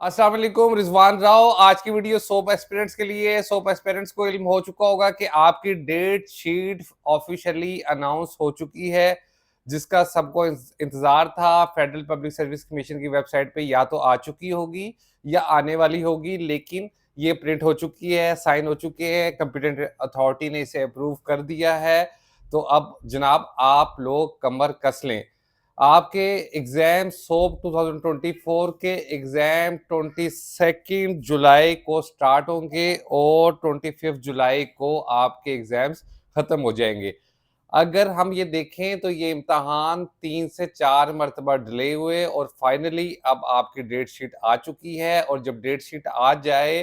अस्सलाम वालेकुम, रिजवान राव। आज की वीडियो सोप एस्पिरेंट्स के लिए है। सोप एस्पिरेंट्स को इल्म हो चुका होगा कि आपकी डेट शीट ऑफिशियली अनाउंस हो चुकी है, जिसका सबको इंतजार था। फेडरल पब्लिक सर्विस कमीशन की वेबसाइट पे या तो आ चुकी होगी या आने वाली होगी, लेकिन ये प्रिंट हो चुकी है, साइन हो चुके हैं, कंपिटेंट अथॉरिटी ने इसे अप्रूव कर दिया है। तो अब जनाब आप लोग कमर कस लें। आपके एग्जाम सोप 2024 के एग्जाम 22 जुलाई को स्टार्ट होंगे और 25 जुलाई को आपके एग्जाम्स खत्म हो जाएंगे। अगर हम ये देखें तो ये इम्तहान 3 से 4 मरतबा डिले हुए और फाइनली अब आपकी डेट शीट आ चुकी है। और जब डेट शीट आ जाए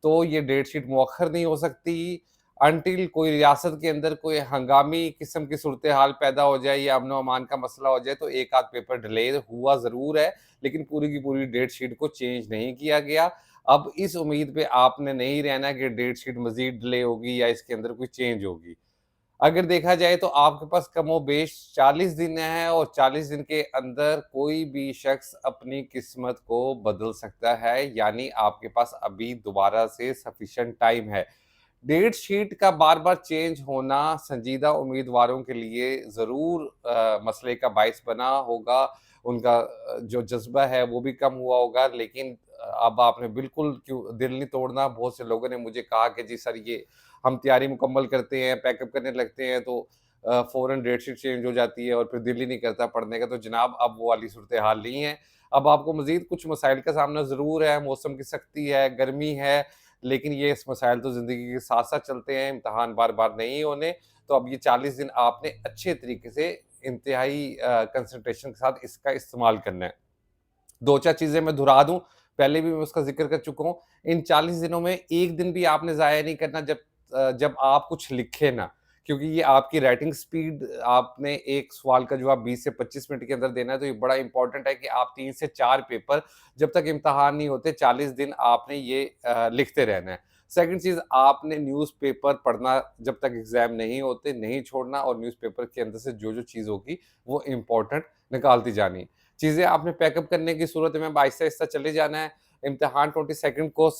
तो ये डेट शीट मुअख्खर नहीं हो सकती अनटिल कोई रियासत के अंदर कोई हंगामी किस्म की सूरत हाल पैदा हो जाए या अमन अमान का मसला हो जाए, तो एक आध पेपर डिले हुआ ज़रूर है, लेकिन पूरी की पूरी डेट शीट को चेंज नहीं किया गया। अब इस उम्मीद पे आपने नहीं रहना कि डेट शीट मज़ीद डिले होगी या इसके अंदर कोई चेंज होगी। अगर देखा जाए तो आपके पास कमोबेश 40 दिन है और 40 दिन के अंदर कोई भी शख्स अपनी किस्मत को बदल सकता है, यानी आपके पास अभी दोबारा से सफिशिएंट टाइम है। डेट शीट का बार-बार चेंज होना संजीदा उम्मीदवारों के लिए ज़रूर मसले का बाइस बना होगा। उनका जो जज़्बा है वो भी कम हुआ होगा, लेकिन अब आपने बिल्कुल क्यों दिल नहीं तोड़ना। बहुत से लोगों ने मुझे कहा कि जी सर, ये हम तैयारी मुकम्मल करते हैं, पैकअप करने लगते हैं तो फ़ौरन डेट शीट चेंज हो जाती है और फिर दिल ही नहीं करता पढ़ने का। तो जनाब अब वो वाली सूरत हाल नहीं है। अब आपको मज़ीद कुछ मसाइल का सामना ज़रूर है, मौसम की सख्ती है, गर्मी है, लेकिन ये इस मसाइल तो ज़िंदगी के साथ-साथ चलते हैं, इम्तिहान बार-बार नहीं होने। तो अब ये 40 दिन आपने अच्छे तरीके से इंतहाई कंसंट्रेशन के साथ इसका इस्तेमाल करना है। 2-4 चीज़ें मैं दोहरा दूँ, पहले भी मैं उसका ज़िक्र कर चुका हूँ। इन 40 दिनों में 1 दिन भी आपने ज़ाया नहीं करना जब आप कुछ लिखें ना, क्योंकि ये आपकी राइटिंग स्पीड आपने एक सवाल का जवाब 20 से 25 मिनट के अंदर देना है, तो ये बड़ा इम्पोर्टेंट है कि आप 3 से 4 पेपर जब तक इम्तिहान नहीं होते 40 दिन आपने ये लिखते रहना है। सेकंड चीज़, आपने न्यूज़पेपर पढ़ना जब तक एग्ज़ाम नहीं होते नहीं छोड़ना और न्यूज़पेपर के अंदर से जो-जो चीज़ होगी वो इम्पोर्टेंट निकालती जानी। चीज़ें आपने पैकअप करने की सूरत में अब आहिस्ता-आहिस्ता चले जाना है। इम्तिहान 22 को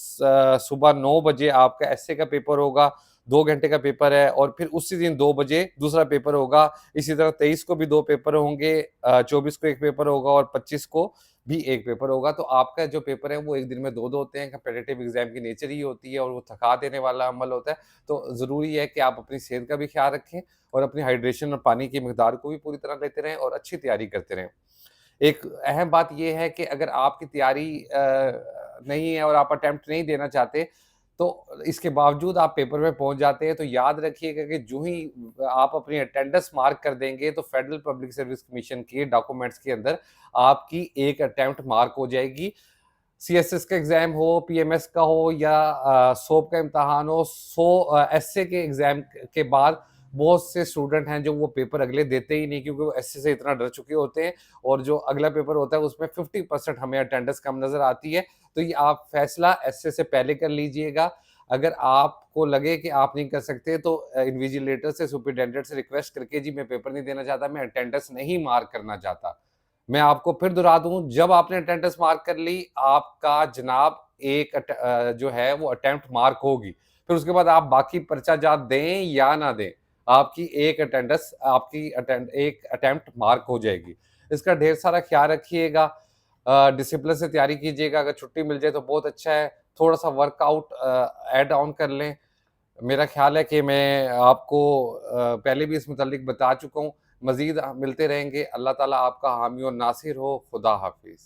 सुबह 9 बजे आपका एस्से का पेपर होगा, 2 घंटे का पेपर है और फिर उसी दिन 2 बजे दूसरा पेपर होगा। इसी तरह 23 को भी 2 पेपर होंगे, 24 को 1 पेपर होगा और 25 को भी 1 पेपर होगा। तो आपका जो पेपर है वो 1 दिन में 2-2 होते हैं। कॉम्पिटिटिव एग्ज़ाम की नेचर ही होती है और वो थका देने वाला अमल होता है। तो ज़रूरी है कि आप अपनी सेहत का भी ख़्याल रखें और अपनी हाइड्रेशन और पानी की मिकदार को भी पूरी तरह लेते रहें और अच्छी तैयारी करते रहें। एक अहम बात ये है कि अगर आपकी तैयारी नहीं है और आप अटेम्प्ट नहीं देना चाहते, तो इसके बावजूद आप पेपर में पहुँच जाते हैं, तो याद रखिएगा कि जो ही आप अपनी अटेंडेंस मार्क कर देंगे, तो फेडरल पब्लिक सर्विस कमीशन के डॉक्यूमेंट्स के अंदर आपकी एक अटेम्प्ट मार्क हो जाएगी। सीएसएस का एग्ज़ाम हो, पीएमएस का हो या सोप का इम्तिहान हो, एसए के एग्ज़ाम के बाद बहुत से स्टूडेंट हैं जो वो पेपर अगले देते ही नहीं, क्योंकि वो एसए से इतना डर चुके होते हैं और जो अगला पेपर होता है उसमें 50% हमें अटेंडेंस कम नज़र आती है। तो ये आप फैसला एसए से पहले कर लीजिएगा। अगर आपको लगे कि आप नहीं कर सकते तो इन्विजिलेटर से, सुपरिटेंडेंट से रिक्वेस्ट करके जी मैं पेपर नहीं देना चाहता, मैं अटेंडेंस नहीं मार्क करना चाहता। मैं आपको फिर दोहरा दूँ, जब आपने अटेंडेंस मार्क कर ली, आपका जनाब जो है वो अटेम्प्ट मार्क होगी। फिर उसके बाद आप बाकी पर्चा जा दें या ना दें, आपकी एक अटेम्प्ट मार्क हो जाएगी। इसका ढेर सारा ख़्याल रखिएगा, डिसिप्लिन से तैयारी कीजिएगा। अगर छुट्टी मिल जाए तो बहुत अच्छा है, थोड़ा-सा वर्कआउट ऐड ऑन कर लें। मेरा ख़्याल है कि मैं आपको पहले भी इस मुतल्लिक बता चुका हूँ। मज़ीद मिलते रहेंगे। अल्लाह ताला आपका हामी और नासिर हो। खुदा हाफ़िज़।